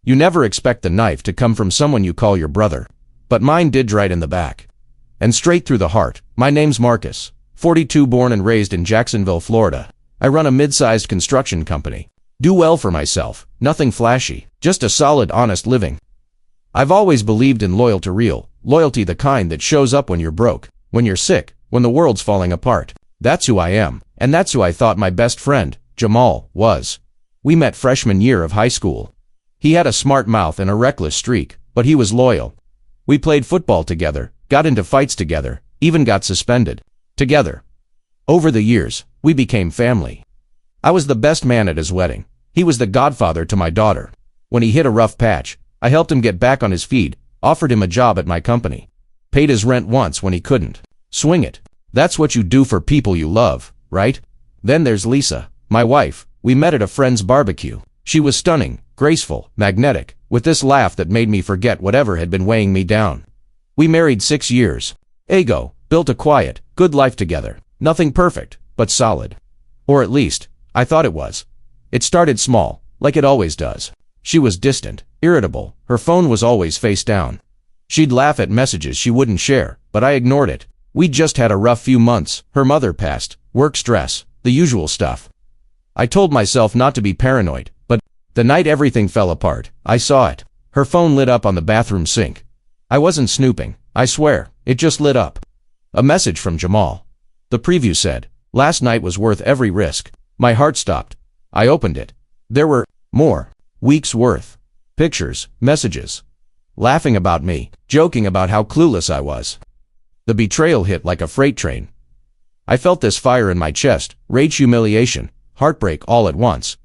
You never expect the knife to come from someone you call your brother. But mine did right in the back. And straight through the heart. My name's Marcus, 42, born and raised in Jacksonville, Florida. I run a mid-sized construction company. Do well for myself, nothing flashy, just a solid, honest living. I've always believed in loyalty the kind that shows up when you're broke, when you're sick, when the world's falling apart. That's who I am, and that's who I thought my best friend, Jamal, was. We met freshman year of high school. He had a smart mouth and a reckless streak, but he was loyal. We played football together, got into fights together, even got suspended. Together. Over the years, we became family. I was the best man at his wedding. He was the godfather to my daughter. When he hit a rough patch, I helped him get back on his feet, offered him a job at my company. Paid his rent once when he couldn't. Swing it. That's what you do for people you love, right? Then there's Lisa, my wife. We met at a friend's barbecue. She was stunning, graceful, magnetic, with this laugh that made me forget whatever had been weighing me down. We married 6 years. Built a quiet, good life together. Nothing perfect, but solid. Or at least, I thought it was. It started small, like it always does. She was distant, irritable, her phone was always face down. She'd laugh at messages she wouldn't share, but I ignored it. We'd just had a rough few months, her mother passed, work stress, the usual stuff. I told myself not to be paranoid, but the night everything fell apart, I saw it. Her phone lit up on the bathroom sink. I wasn't snooping, I swear, it just lit up. A message from Jamal. The preview said, "Last night was worth every risk." My heart stopped. I opened it. There were more. Weeks worth. Pictures, messages. Laughing about me, joking about how clueless I was. The betrayal hit like a freight train. I felt this fire in my chest, rage, humiliation, heartbreak all at once.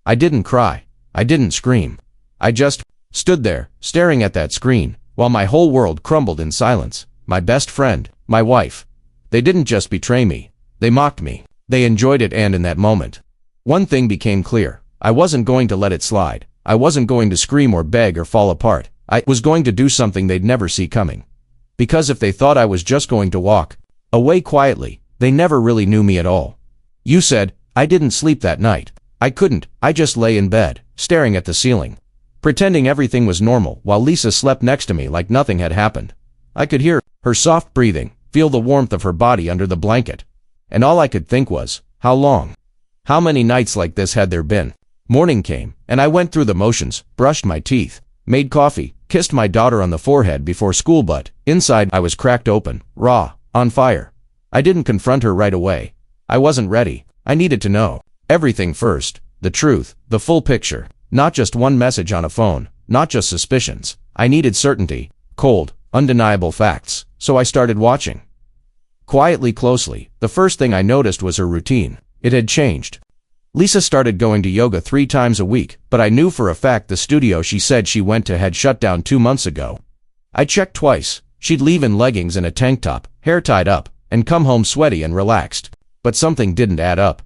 I didn't cry. I didn't scream. I just stood there, staring at that screen, while my whole world crumbled in silence. My best friend, my wife. They didn't just betray me. They mocked me. They enjoyed it, and in that moment, one thing became clear. I wasn't going to let it slide. I wasn't going to scream or beg or fall apart. I was going to do something they'd never see coming. Because if they thought I was just going to walk away quietly, they never really knew me at all. You said, I didn't sleep that night. I couldn't. I just lay in bed, staring at the ceiling, pretending everything was normal while Lisa slept next to me like nothing had happened. I could hear her soft breathing, feel the warmth of her body under the blanket. And all I could think was, how long? How many nights like this had there been? Morning came, and I went through the motions, brushed my teeth, made coffee, kissed my daughter on the forehead before school, but inside I was cracked open, raw, on fire. I didn't confront her right away. I wasn't ready. I needed to know everything first, the truth, the full picture, not just one message on a phone, not just suspicions. I needed certainty, cold, undeniable facts, so I started watching. Quietly, closely, the first thing I noticed was her routine. It had changed. Lisa started going to yoga 3 times a week, but I knew for a fact the studio she said she went to had shut down 2 months ago. I checked twice. She'd leave in leggings and a tank top, hair tied up, and come home sweaty and relaxed. But something didn't add up.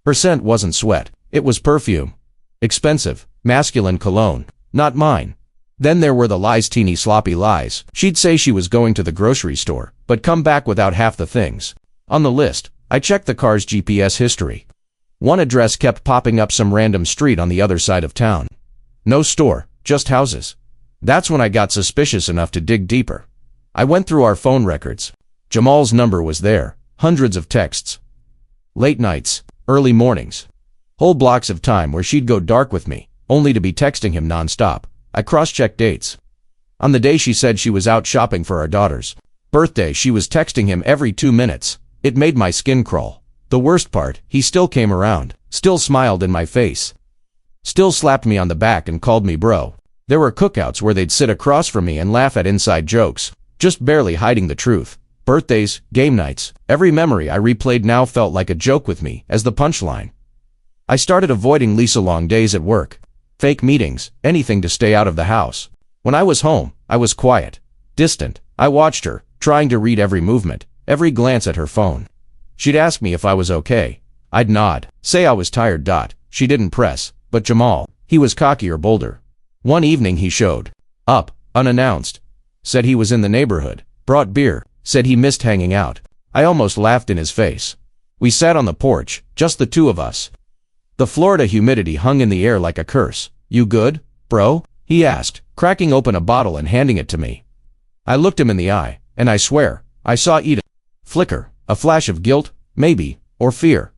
Her scent wasn't sweat. It was perfume. Expensive, masculine cologne. Not mine. Then there were the lies, teeny sloppy lies. She'd say she was going to the grocery store, but come back without half the things on the list. I checked the car's GPS history. One address kept popping up, some random street on the other side of town. No store, just houses. That's when I got suspicious enough to dig deeper. I went through our phone records. Jamal's number was there, hundreds of texts. Late nights, early mornings. Whole blocks of time where she'd go dark with me, only to be texting him nonstop. I cross-checked dates. On the day she said she was out shopping for our daughter's birthday, she was texting him every 2 minutes. It made my skin crawl. The worst part, he still came around, still smiled in my face, still slapped me on the back and called me bro. There were cookouts where they'd sit across from me and laugh at inside jokes, just barely hiding the truth. Birthdays, game nights, every memory I replayed now felt like a joke with me as the punchline. I started avoiding Lisa, long days at work, fake meetings, anything to stay out of the house. When I was home, I was quiet, distant. I watched her, trying to read every movement, every glance at her phone. She'd ask me if I was okay. I'd nod, say I was tired. She didn't press, but Jamal, he was cocky or bolder. One evening he showed up, unannounced, said he was in the neighborhood, brought beer, said he missed hanging out. I almost laughed in his face. We sat on the porch, just the two of us. The Florida humidity hung in the air like a curse. You good, bro? he asked, cracking open a bottle and handing it to me. I looked him in the eye, and I swear, I saw Eden flicker, a flash of guilt, maybe, or fear.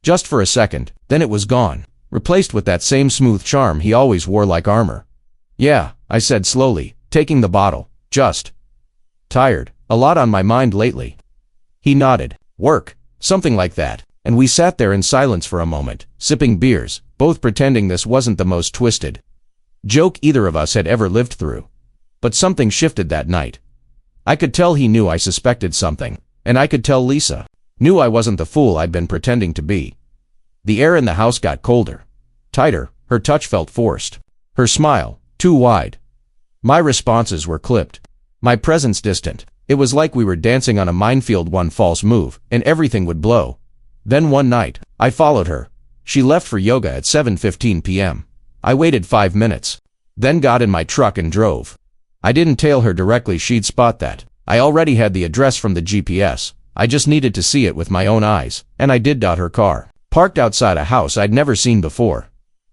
Just for a second, then it was gone, replaced with that same smooth charm he always wore like armor. Yeah, I said slowly, taking the bottle, just tired, a lot on my mind lately. He nodded. Work, something like that, and we sat there in silence for a moment, sipping beers, both pretending this wasn't the most twisted joke either of us had ever lived through. But something shifted that night. I could tell he knew I suspected something, and I could tell Lisa knew I wasn't the fool I'd been pretending to be. The air in the house got colder, tighter, her touch felt forced, her smile too wide. My responses were clipped, my presence distant. It was like we were dancing on a minefield, one false move, and everything would blow. Then one night, I followed her. She left for yoga at 7:15 p.m. I waited 5 minutes, then got in my truck and drove. I didn't tail her directly, she'd spot that. I already had the address from the GPS. I just needed to see it with my own eyes, and I did. Her car parked outside a house I'd never seen before.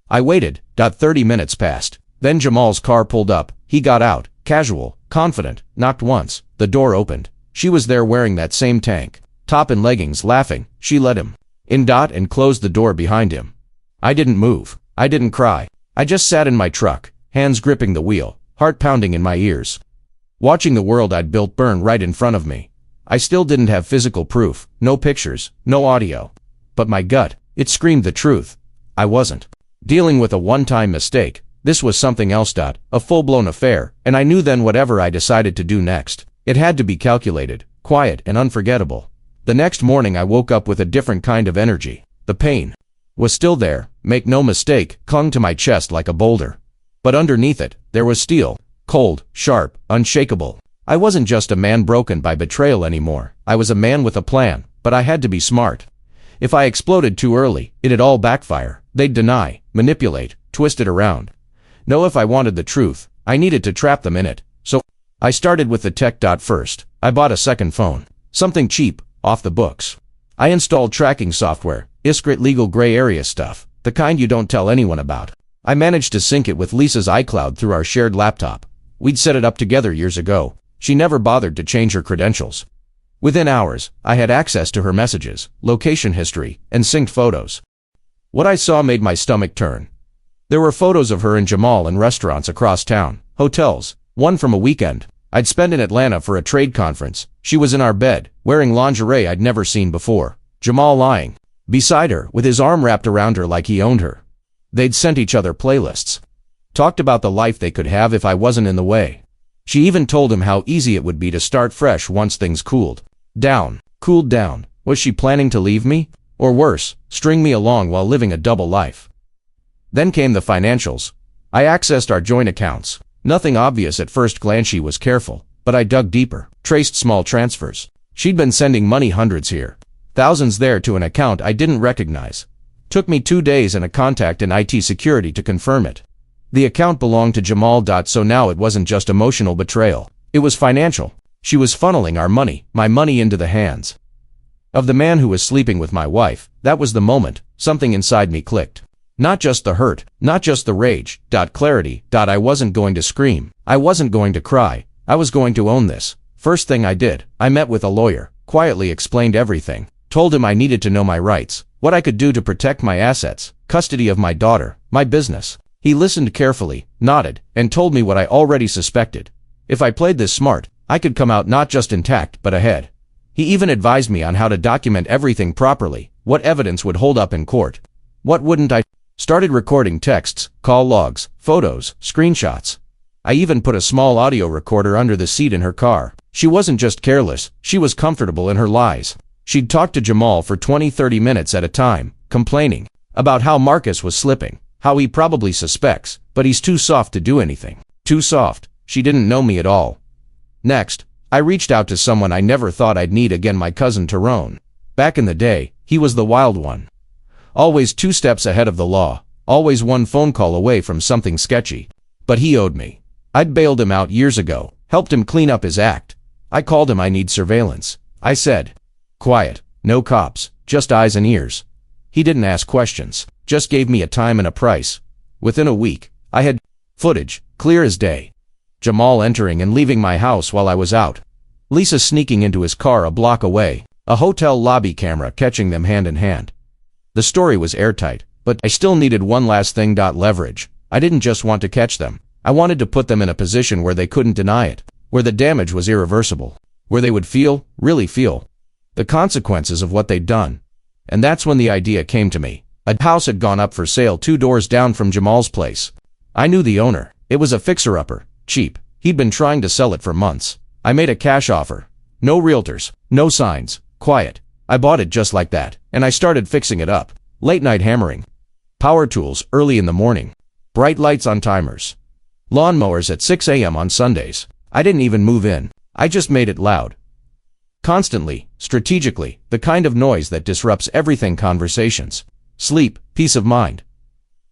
I waited. 30 minutes passed. Then Jamal's car pulled up. He got out, casual, confident, knocked once. The door opened. She was there wearing that same tank top and leggings, laughing. She let him in. And closed the door behind him. I didn't move. I didn't cry. I just sat in my truck, hands gripping the wheel, heart pounding in my ears, watching the world I'd built burn right in front of me. I still didn't have physical proof, no pictures, no audio. But my gut, it screamed the truth. I wasn't dealing with a one-time mistake. This was something else. A full-blown affair, and I knew then whatever I decided to do next, it had to be calculated, quiet, and unforgettable. The next morning I woke up with a different kind of energy. The pain was still there, make no mistake, clung to my chest like a boulder. But underneath it, there was steel, cold, sharp, unshakable. I wasn't just a man broken by betrayal anymore. I was a man with a plan, but I had to be smart. If I exploded too early, it'd all backfire. They'd deny, manipulate, twist it around. No, if I wanted the truth, I needed to trap them in it. So I started with the tech. First, I bought a second phone. Something cheap, off the books. I installed tracking software, discreet legal gray area stuff, the kind you don't tell anyone about. I managed to sync it with Lisa's iCloud through our shared laptop. We'd set it up together years ago. She never bothered to change her credentials. Within hours, I had access to her messages, location history, and synced photos. What I saw made my stomach turn. There were photos of her and Jamal in restaurants across town, hotels, one from a weekend I'd spent in Atlanta for a trade conference. She was in our bed, wearing lingerie I'd never seen before. Jamal lying beside her, with his arm wrapped around her like he owned her. They'd sent each other playlists. Talked about the life they could have if I wasn't in the way. She even told him how easy it would be to start fresh once things cooled down. Was she planning to leave me? Or worse, string me along while living a double life? Then came the financials. I accessed our joint accounts. Nothing obvious at first glance. She was careful, but I dug deeper, traced small transfers. She'd been sending money, hundreds here, thousands there, to an account I didn't recognize. Took me 2 days and a contact in IT security to confirm it. The account belonged to Jamal. So now it wasn't just emotional betrayal. It was financial. She was funneling our money, my money, into the hands of the man who was sleeping with my wife. That was the moment something inside me clicked. Not just the hurt, not just the rage, clarity. I wasn't going to scream. I wasn't going to cry. I was going to own this. First thing I did, I met with a lawyer, quietly explained everything, told him I needed to know my rights, what I could do to protect my assets, custody of my daughter, my business. He listened carefully, nodded, and told me what I already suspected. If I played this smart, I could come out not just intact, but ahead. He even advised me on how to document everything properly, what evidence would hold up in court, what wouldn't. I started recording texts, call logs, photos, screenshots. I even put a small audio recorder under the seat in her car. She wasn't just careless, she was comfortable in her lies. She'd talk to Jamal for 20-30 minutes at a time, complaining about how Marcus was slipping, how he probably suspects, but he's too soft to do anything. Too soft. She didn't know me at all. Next, I reached out to someone I never thought I'd need again, my cousin Tyrone. Back in the day, he was the wild one. Always 2 steps ahead of the law, always one phone call away from something sketchy. But he owed me. I'd bailed him out years ago, helped him clean up his act. I called him. I need surveillance. I said. Quiet, no cops, just eyes and ears. He didn't ask questions, just gave me a time and a price. Within a week, I had Footage, clear as day. Jamal entering and leaving my house while I was out. Lisa sneaking into his car a block away. A hotel lobby camera catching them hand in hand. The story was airtight, but I still needed one last thing. Leverage. I didn't just want to catch them. I wanted to put them in a position where they couldn't deny it, where the damage was irreversible, where they would feel, really feel, the consequences of what they'd done. And that's when the idea came to me. A house had gone up for sale 2 doors down from Jamal's place. I knew the owner. It was a fixer-upper, cheap. He'd been trying to sell it for months. I made a cash offer. No realtors, no signs, quiet. I bought it just like that, and I started fixing it up. Late night hammering. Power tools early in the morning. Bright lights on timers. Lawnmowers at 6 a.m. on Sundays. I didn't even move in. I just made it loud. Constantly, strategically, the kind of noise that disrupts everything: conversations, sleep, peace of mind.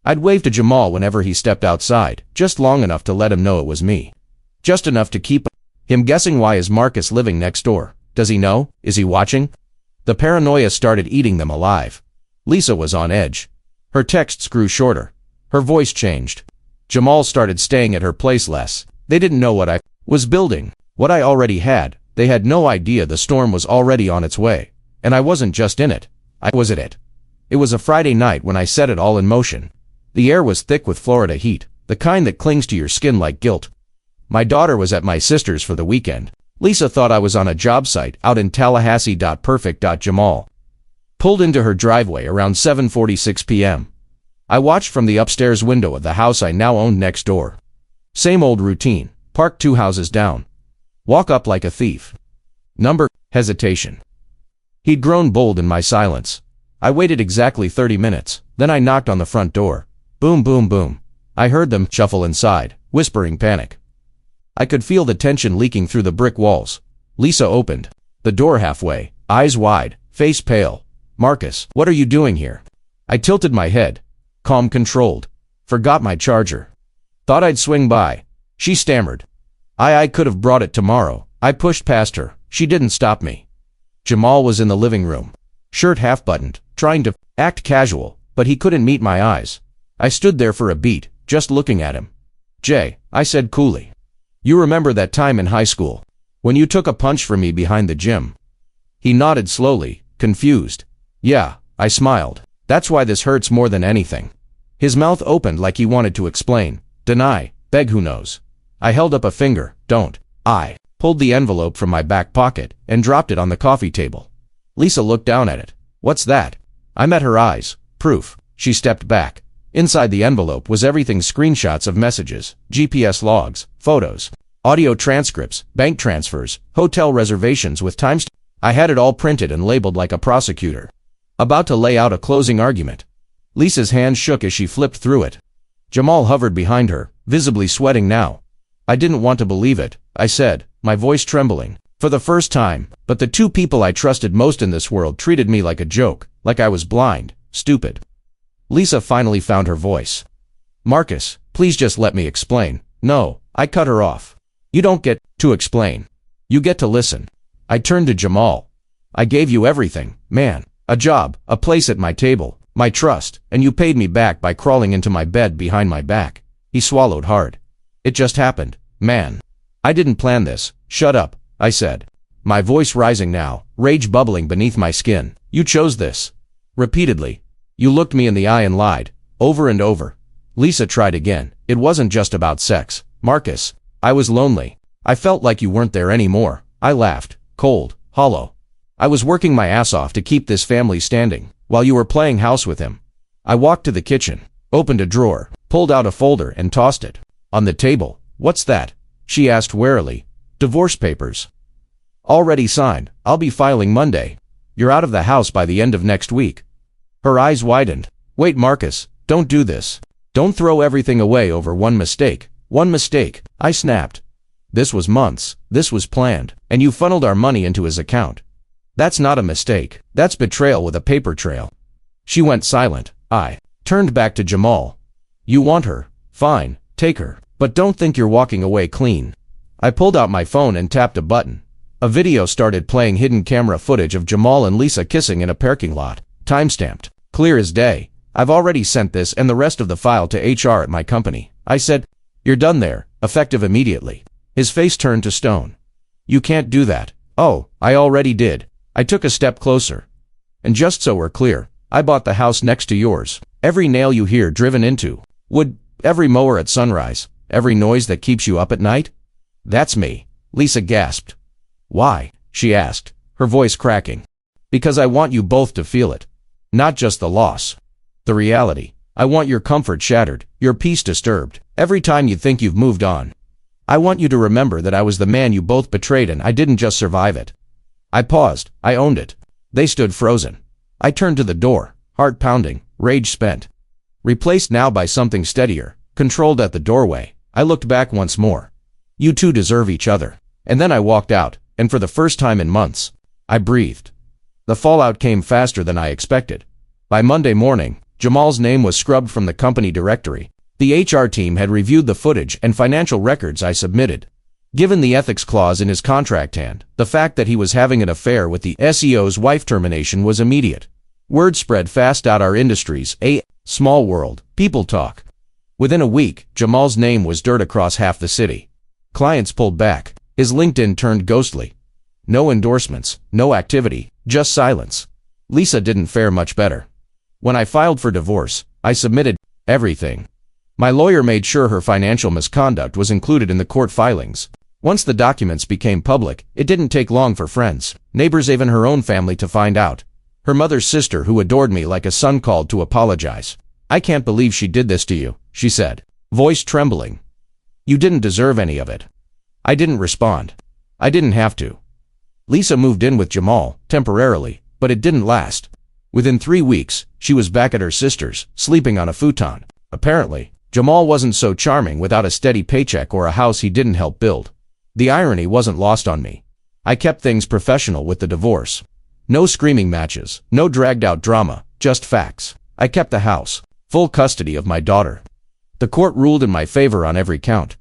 I'd wave to Jamal whenever he stepped outside, just long enough to let him know it was me. Just enough to keep him guessing. Why is Marcus living next door? Does he know? Is he watching? The paranoia started eating them alive. Lisa was on edge. Her texts grew shorter. Her voice changed. Jamal started staying at her place less. They didn't know what I was building, what I already had. They had no idea the storm was already on its way. And I wasn't just in it. I was at it. It was a Friday night when I set it all in motion. The air was thick with Florida heat, the kind that clings to your skin like guilt. My daughter was at my sister's for the weekend. Lisa thought I was on a job site out in Tallahassee. Perfect. Jamal pulled into her driveway around 7:46 p.m. I watched from the upstairs window of the house I now owned next door. Same old routine. Park 2 houses down. Walk up like a thief. Number, hesitation. He'd grown bold in my silence. I waited exactly 30 minutes. Then I knocked on the front door. Boom, boom, boom. I heard them shuffle inside, whispering panic. I could feel the tension leaking through the brick walls. Lisa opened the door halfway, eyes wide, face pale. Marcus, what are you doing here? I tilted my head. Calm, controlled. Forgot my charger. Thought I'd swing by. She stammered. I could have brought it tomorrow. I pushed past her. She didn't stop me. Jamal was in the living room. Shirt half buttoned, trying to act casual, but he couldn't meet my eyes. I stood there for a beat, just looking at him. Jay, I said coolly. You remember that time in high school, when you took a punch from me behind the gym? He nodded slowly, confused. Yeah, I smiled. That's why this hurts more than anything. His mouth opened like he wanted to explain, deny, beg, who knows. I held up a finger. Don't. I pulled the envelope from my back pocket and dropped it on the coffee table. Lisa looked down at it. What's that? I met her eyes. Proof. She stepped back. Inside the envelope was everything: screenshots of messages, GPS logs, photos, audio transcripts, bank transfers, hotel reservations with timestamps. I had it all printed and labeled like a prosecutor, about to lay out a closing argument. Lisa's hand shook as she flipped through it. Jamal hovered behind her, visibly sweating now. I didn't want to believe it, I said, my voice trembling. For the first time, but the 2 people I trusted most in this world treated me like a joke, like I was blind, stupid. Lisa finally found her voice. Marcus, please just let me explain. No, I cut her off. You don't get to explain. You get to listen. I turned to Jamal. I gave you everything, man. A job, a place at my table, my trust, and you paid me back by crawling into my bed behind my back. He swallowed hard. It just happened, man. I didn't plan this. Shut up, I said. My voice rising now, rage bubbling beneath my skin. You chose this. Repeatedly. You looked me in the eye and lied, over and over. Lisa tried again. It wasn't just about sex, Marcus. I was lonely. I felt like you weren't there anymore. I laughed, cold, hollow. I was working my ass off to keep this family standing, while you were playing house with him. I walked to the kitchen, opened a drawer, pulled out a folder and tossed it. On the table. What's that? She asked warily. Divorce papers. Already signed. I'll be filing Monday. You're out of the house by the end of next week. Her eyes widened. Wait, Marcus, don't do this. Don't throw everything away over one mistake. One mistake, I snapped. This was months. This was planned. And you funneled our money into his account. That's not a mistake. That's betrayal with a paper trail. She went silent. I turned back to Jamal. You want her? Fine, take her. But don't think you're walking away clean. I pulled out my phone and tapped a button. A video started playing: hidden camera footage of Jamal and Lisa kissing in a parking lot. Timestamped. Clear as day. I've already sent this and the rest of the file to HR at my company. I said, You're done there, effective immediately. His face turned to stone. You can't do that. Oh, I already did. I took a step closer. And just so we're clear, I bought the house next to yours. Every nail you hear driven into wood, every mower at sunrise, every noise that keeps you up at night? That's me. Lisa gasped. Why? She asked, her voice cracking. Because I want you both to feel it. Not just the loss. The reality. I want your comfort shattered, your peace disturbed, every time you think you've moved on. I want you to remember that I was the man you both betrayed and I didn't just survive it. I paused. I owned it. They stood frozen. I turned to the door, heart pounding, rage spent. Replaced now by something steadier, controlled at the doorway. I looked back once more. You two deserve each other. And then I walked out, and for the first time in months, I breathed. The fallout came faster than I expected. By Monday morning, Jamal's name was scrubbed from the company directory. The HR team had reviewed the footage and financial records I submitted. Given the ethics clause in his contract and the fact that he was having an affair with the SEO's wife, termination was immediate. Word spread fast out our industries, a small world, people talk. Within a week, Jamal's name was dirt across half the city. Clients pulled back. His LinkedIn turned ghostly. No endorsements, no activity, just silence. Lisa didn't fare much better. When I filed for divorce, I submitted everything. My lawyer made sure her financial misconduct was included in the court filings. Once the documents became public, it didn't take long for friends, neighbors, even her own family to find out. Her mother's sister, who adored me like a son, called to apologize. I can't believe she did this to you, she said, voice trembling. You didn't deserve any of it. I didn't respond. I didn't have to. Lisa moved in with Jamal, temporarily, but it didn't last. Within 3 weeks, she was back at her sister's, sleeping on a futon. Apparently, Jamal wasn't so charming without a steady paycheck or a house he didn't help build. The irony wasn't lost on me. I kept things professional with the divorce. No screaming matches, no dragged-out drama, just facts. I kept the house, full custody of my daughter. The court ruled in my favor on every count.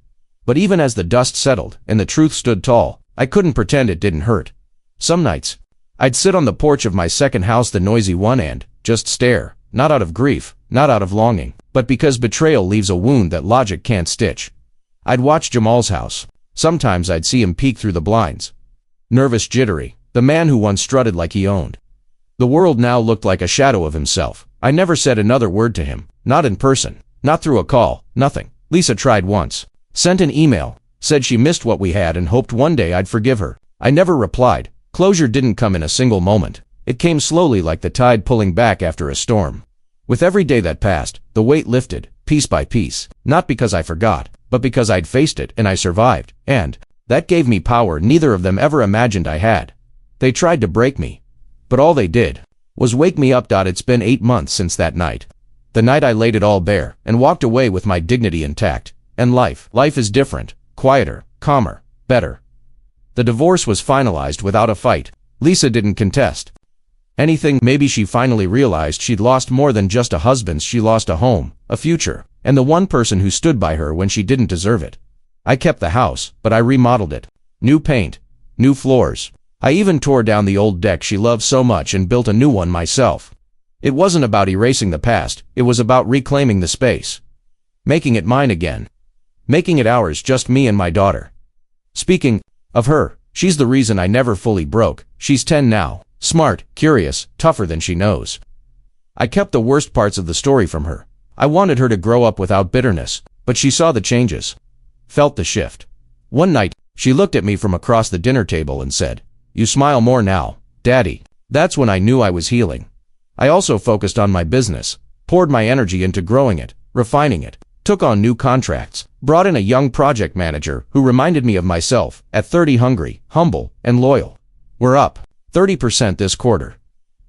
But even as the dust settled and the truth stood tall, I couldn't pretend it didn't hurt. Some nights, I'd sit on the porch of my second house, the noisy one, and just stare, not out of grief, not out of longing, but because betrayal leaves a wound that logic can't stitch. I'd watch Jamal's house. Sometimes I'd see him peek through the blinds. Nervous, jittery, the man who once strutted like he owned. The world now looked like a shadow of himself. I never said another word to him, not in person, not through a call, nothing. Lisa tried once. Sent an email, said she missed what we had and hoped one day I'd forgive her. I never replied. Closure didn't come in a single moment. It came slowly, like the tide pulling back after a storm. With every day that passed, the weight lifted, piece by piece, not because I forgot, but because I'd faced it and I survived, and that gave me power neither of them ever imagined I had. They tried to break me, but all they did was wake me up. It's been 8 months since that night. The night I laid it all bare and walked away with my dignity intact. And life is different, quieter, calmer, better. The divorce was finalized without a fight. Lisa didn't contest anything. Maybe she finally realized she'd lost more than just a husband. She lost a home, a future, and the one person who stood by her when she didn't deserve it. I kept the house, but I remodeled it. New paint, new floors. I even tore down the old deck she loved so much and built a new one myself. It wasn't about erasing the past, it was about reclaiming the space. Making it mine again. Making it ours, just me and my daughter. Speaking of her, she's the reason I never fully broke. She's 10 now, smart, curious, tougher than she knows. I kept the worst parts of the story from her. I wanted her to grow up without bitterness, but she saw the changes, felt the shift. One night, she looked at me from across the dinner table and said, "You smile more now, Daddy." That's when I knew I was healing. I also focused on my business, poured my energy into growing it, refining it, took on new contracts, brought in a young project manager who reminded me of myself, at 30, hungry, humble, and loyal. We're up 30% this quarter.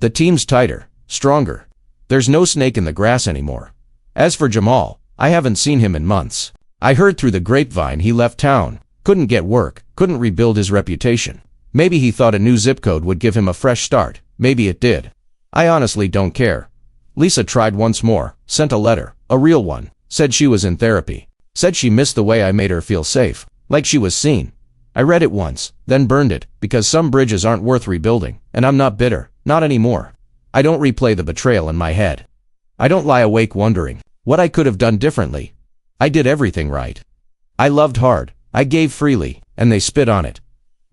The team's tighter, stronger. There's no snake in the grass anymore. As for Jamal, I haven't seen him in months. I heard through the grapevine he left town, couldn't get work, couldn't rebuild his reputation. Maybe he thought a new zip code would give him a fresh start. Maybe it did. I honestly don't care. Lisa tried once more, sent a letter, a real one. Said she was in therapy. Said she missed the way I made her feel safe, like she was seen. I read it once, then burned it, because some bridges aren't worth rebuilding, and I'm not bitter, not anymore. I don't replay the betrayal in my head. I don't lie awake wondering what I could have done differently. I did everything right. I loved hard, I gave freely, and they spit on it.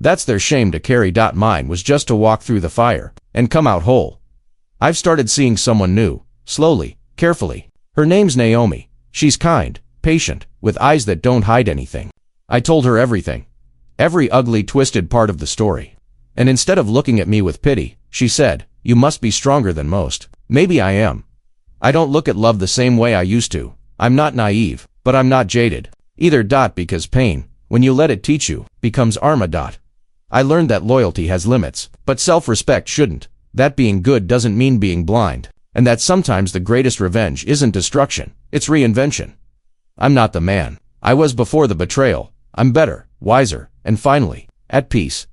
That's their shame to carry. Mine was just to walk through the fire and come out whole. I've started seeing someone new, slowly, carefully. Her name's Naomi. She's kind, patient, with eyes that don't hide anything. I told her everything. Every ugly, twisted part of the story. And instead of looking at me with pity, she said, "You must be stronger than most." Maybe I am. I don't look at love the same way I used to. I'm not naive, but I'm not jaded. Either. Because pain, when you let it teach you, becomes armor. I learned that loyalty has limits, but self-respect shouldn't. That being good doesn't mean being blind. And that sometimes the greatest revenge isn't destruction, it's reinvention. I'm not the man I was before the betrayal. I'm better, wiser, and finally, at peace.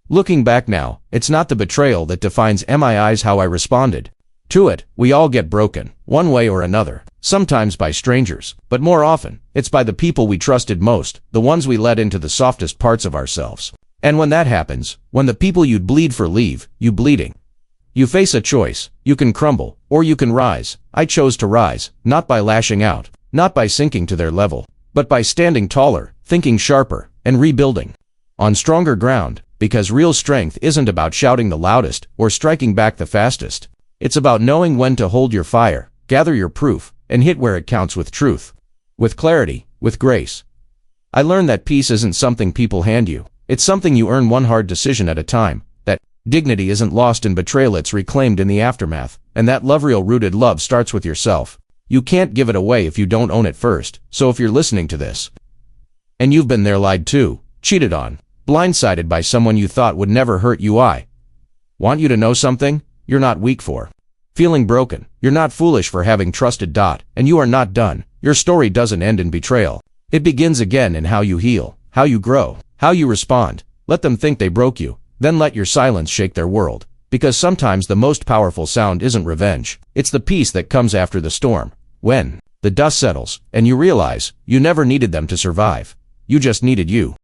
Looking back now, it's not the betrayal that defines how I responded to it. We all get broken, one way or another, sometimes by strangers, but more often, it's by the people we trusted most, the ones we let into the softest parts of ourselves. And when that happens, when the people you'd bleed for leave, you bleeding. You face a choice. You can crumble, or you can rise. I chose to rise, not by lashing out, not by sinking to their level, but by standing taller, thinking sharper, and rebuilding on stronger ground, because real strength isn't about shouting the loudest or striking back the fastest. It's about knowing when to hold your fire, gather your proof, and hit where it counts with truth, with clarity, with grace. I learned that peace isn't something people hand you. It's something you earn one hard decision at a time. That dignity isn't lost in betrayal, it's reclaimed in the aftermath. And that real rooted love starts with yourself. You can't give it away if you don't own it first. So if you're listening to this, and you've been there, lied to, cheated on, blindsided by someone you thought would never hurt you, I want you to know something. You're not weak for feeling broken. You're not foolish for having trusted. And you are not done. Your story doesn't end in betrayal. It begins again in how you heal, how you grow, how you respond. Let them think they broke you, then let your silence shake their world. Because sometimes the most powerful sound isn't revenge. It's the peace that comes after the storm. When the dust settles, and you realize you never needed them to survive. You just needed you.